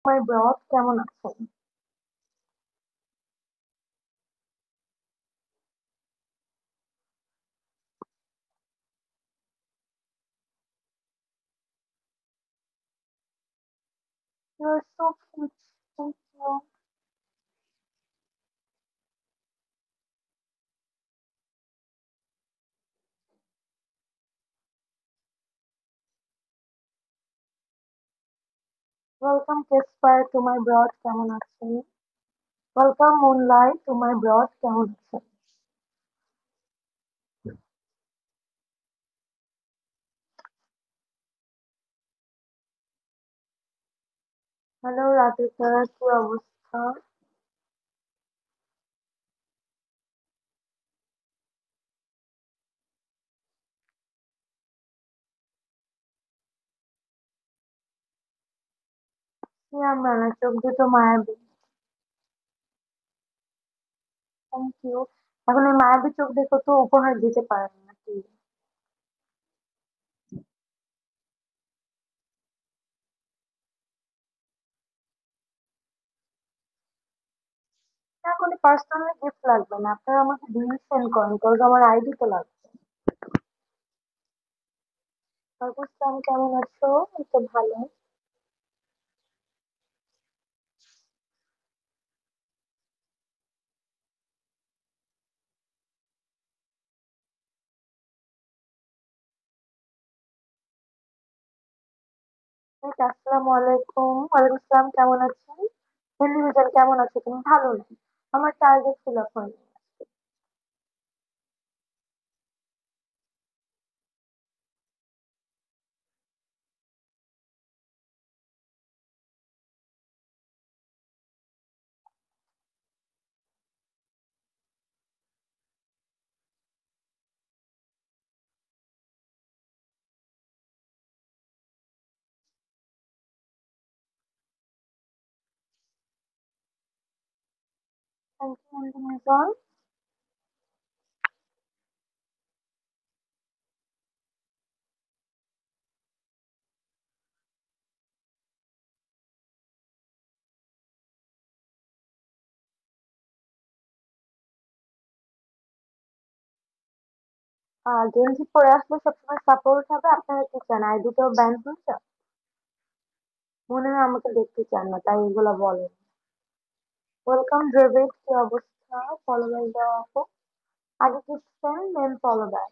মাই broad কেমন আছেন? You're so cute. Thank you. Welcome Kesper to my broad কেমন আছেন? Welcome Moonlight to my broad কেমন আছেন? হ্যালো রাধিকা, কি অবস্থা? Yeah, মানে চোখ দুটো মায়াবী। Thank you. এখন এই মায়াবী চোখ দেখে তো উপহার দিতে পারেন নাকি? না, কোনো পার্সোনাল গিফট লাগবে না, আপনারা আমাকে লিঙ্ক সেন্ড করেন, কারণ আমার আইডি তো লাগবে। অবস্থা কেমন আছো? এই তো ভালো। এই তো, আসসালামু আলাইকুম। ওয়ালাইকুম আসসালাম, কেমন আছেন? হিন্দি মিজান কেমন আছো তুমি? ভালো নেই, আমার টার্গেট ফিল আপ হয়নি। Thank you Hindi Mizan. গেঞ্জি পরে আসলে সবসময় সাপোর্ট হবে, আপনারা কি চান আইডিটাও ব্যান হয়ে যাক? মনে হয় আমাকে দেখতে চান না, তাই এগুলা বলেন। ওয়েলকাম ড্রেভিড, কি অবস্থা? ফলো ব্যাক দেওয়া আপু, আগে কিছছেন দেন ফলো ব্যাক।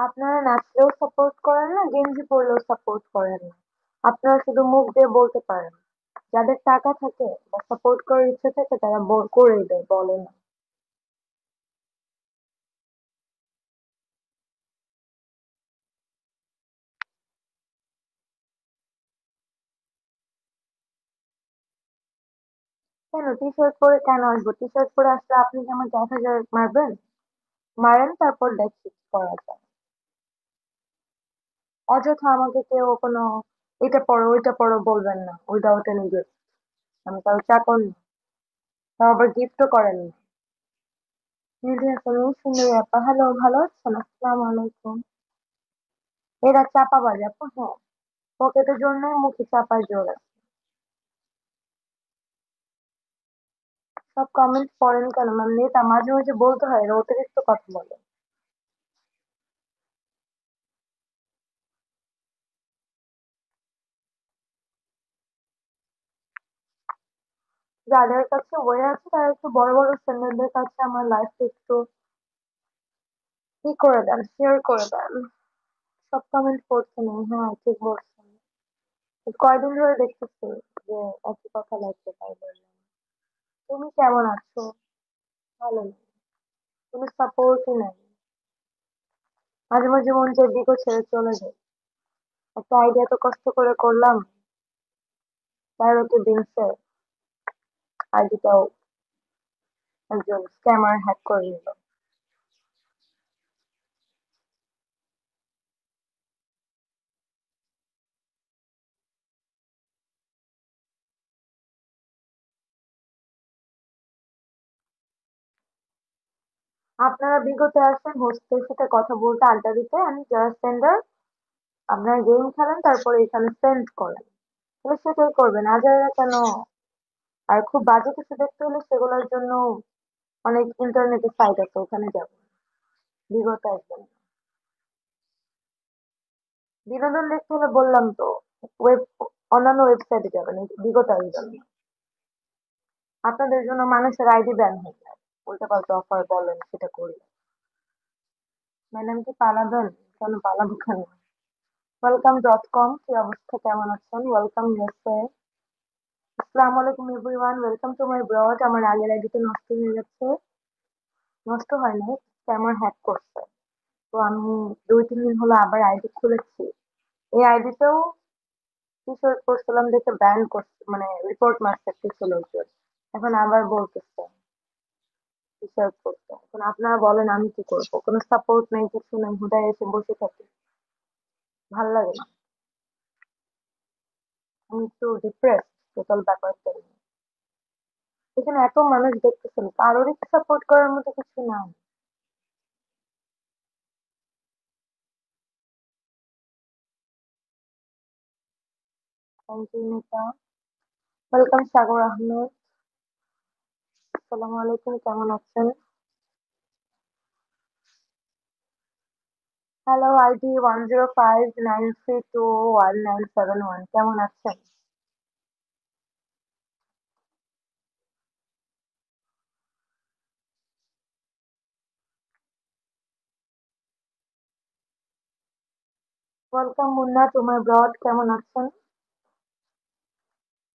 আপনারা নাচলেও সাপোর্ট করেন না, গেঞ্জি পরলেও সাপোর্ট করেন না। আপনারা শুধু মুখ দিয়ে বলতে পারেন। যাদের টাকা থাকে বা সাপোর্ট করার ইচ্ছে থাকে তারা করেই দেয়, বলে না। কেন টি শার্ট পরে কেন আসবো? টি শার্ট পরে আসলে আপনি কি আমাকে 1,000 মারবেন? মারেন, তারপর দেখছি কি করা যায়। অযথা আমাকে কেউ কোনো এটা পড়ো ওইটা পড়ো বলবেন না, উইদাউট এনি গিফট। আমি কারো চাকর না, তাও আবার গিফটও করেন না। নিধি হাসান, সুন্দরী আপা, হ্যালো, ভালো আছেন? আসসালামু আলাইকুম। এরা চাপাবাজ আপা, হ্যাঁ। পকেটের জন্যই মুখে চাপার জোর আছে। সব কমেন্ট পড়েন কেন ম্যাম? নেতা মাঝে মাঝে বলতে হয়, এরা অতিরিক্ত কথা বলে। যাদের কাছে ওয়ে আছে তারা একটু বড় বড় সেলিব্রিটিদের কাছে আমার লাইফ একটু করে দেন, শেয়ার করে দেন। সব কমেন্ট পড়তে নেই, হ্যাঁ ঠিক বলছেন। কয়দিন ধরে দেখতেছি যে একই কথা লাগছে, তাই বললাম। তুমি কেমন আছো? ভালো নেই, কোনো সাপোর্টই নাই। মাঝে মাঝে মন চায় দিকে ছেড়ে চলে যায়। একটা আইডিয়া তো কষ্ট করে করলাম, তার তো দিনছে আইডিটাও একজন স্ক্যামার হ্যাক করে নিল। আপনারা বিগত আসেন হোস্টের সাথে কথা বলতে, আড্ডা দিতে, আমি যারা সেন্ডার আপনারা গেম খেলেন তারপরে এখানে সেন্ড করেন, তাহলে সেটাই করবেন আজাইরা কেন? আর খুব বাজে কিছু দেখতে হলে সেগুলোর জন্য অনেক ইন্টারনেটের সাইট আছে, ওখানে যাবেন, বিগত আসবেন না। বিনোদন দেখতে হলে বললাম তো, ওয়েব, অন্যান্য ওয়েবসাইটে যাবেন, এই বিগত আসবেন না। আপনাদের জন্য মানুষের আইডি ব্যান হয়ে যায়, উল্টো পাল্টা অফার বলেন সেটা করি। ম্যাডাম কি পালাবেন? কেন পালাবো কেন? ওয়েলকাম.com, কি অবস্থা, কেমন আছেন? Welcome USA. আসসালামু আলাইকুম everyone, welcome to my blog. আমার আগের আইডি তো নষ্ট হয়ে গেছে। নষ্ট হয় নাই, স্ক্যামার হ্যাক করছে। তো আমি 2-3 দিন হলো আবার আইডি খুলেছি। এই আইডিতেও কিশোর করছিলাম দেখে ব্যান করছে, মানে রিপোর্ট মারছে কিছু লোকজন। এখন আবার বলতেছে কিশোর করতে। এখন আপনারা বলেন আমি কি করবো? কোনো সাপোর্ট নেই, কিছু নেই, হুদায় এসে বসে থাকি, ভাল লাগে না। আমি একটু ডিপ্রেস টোটাল ব্যাপারটা নিয়ে। এখানে এত মানুষ দেখতেছেন, কারোরই সাপোর্ট করার মতো কিছু নাই। Thank you Nita. Welcome Sagar Ahmed. আসসালামু আলাইকুম, কেমন আছেন? হ্যালো আইডি 10593219171, কেমন আছেন? Welcome Munna to my blog, কেমন আছেন?